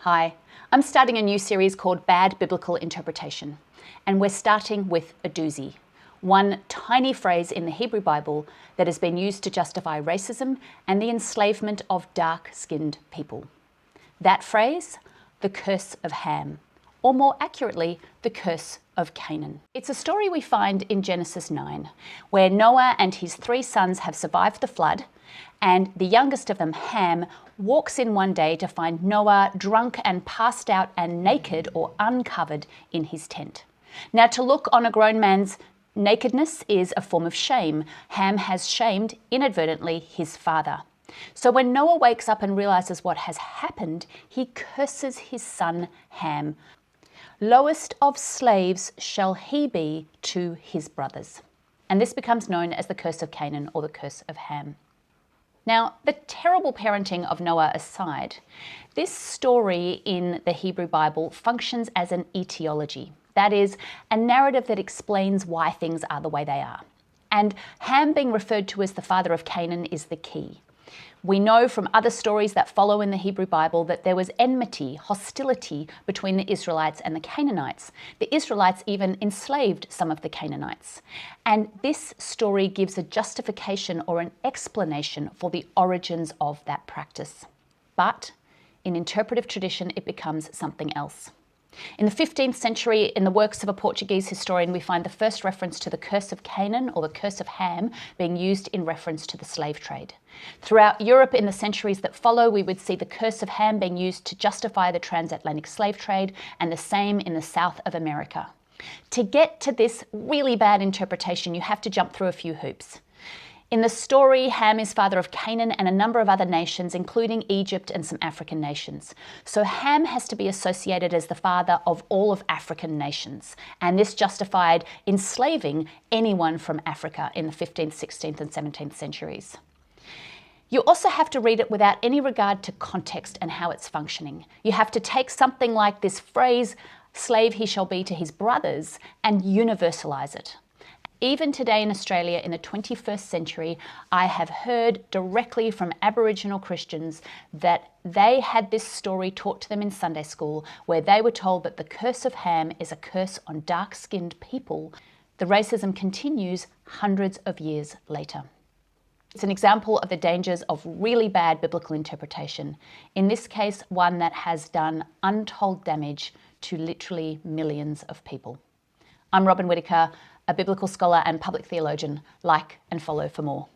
Hi, I'm starting a new series called Bad Biblical Interpretation, and we're starting with a doozy, one tiny phrase in the Hebrew Bible that has been used to justify racism and the enslavement of dark-skinned people. That phrase, the curse of Ham, or more accurately, the curse of Canaan. It's a story we find in Genesis 9, where Noah and his 3 sons have survived the flood, and the youngest of them, Ham, walks in one day to find Noah drunk and passed out and naked or uncovered in his tent. Now, to look on a grown man's nakedness is a form of shame. Ham has shamed, inadvertently, his father. So when Noah wakes up and realizes what has happened, he curses his son Ham. Lowest of slaves shall he be to his brothers. And this becomes known as the curse of Canaan or the curse of Ham. Now, the terrible parenting of Noah aside, this story in the Hebrew Bible functions as an etiology. That is, a narrative that explains why things are the way they are. And Ham being referred to as the father of Canaan is the key. We know from other stories that follow in the Hebrew Bible that there was enmity, hostility between the Israelites and the Canaanites. The Israelites even enslaved some of the Canaanites. And this story gives a justification or an explanation for the origins of that practice. But in interpretive tradition, it becomes something else. In the 15th century, in the works of a Portuguese historian, we find the first reference to the curse of Canaan or the curse of Ham being used in reference to the slave trade. Throughout Europe in the centuries that follow, we would see the curse of Ham being used to justify the transatlantic slave trade, and the same in the South of America. To get to this really bad interpretation, you have to jump through a few hoops. In the story, Ham is father of Canaan and a number of other nations, including Egypt and some African nations. So Ham has to be associated as the father of all of African nations, and this justified enslaving anyone from Africa in the 15th, 16th and 17th centuries. You also have to read it without any regard to context and how it's functioning. You have to take something like this phrase, slave he shall be to his brothers, and universalize it. Even today in Australia in the 21st century, I have heard directly from Aboriginal Christians that they had this story taught to them in Sunday school, where they were told that the curse of Ham is a curse on dark-skinned people. The racism continues hundreds of years later. It's an example of the dangers of really bad biblical interpretation, in this case one that has done untold damage to literally millions of people. I'm Robyn Whittaker, a biblical scholar and public theologian. Like and follow for more.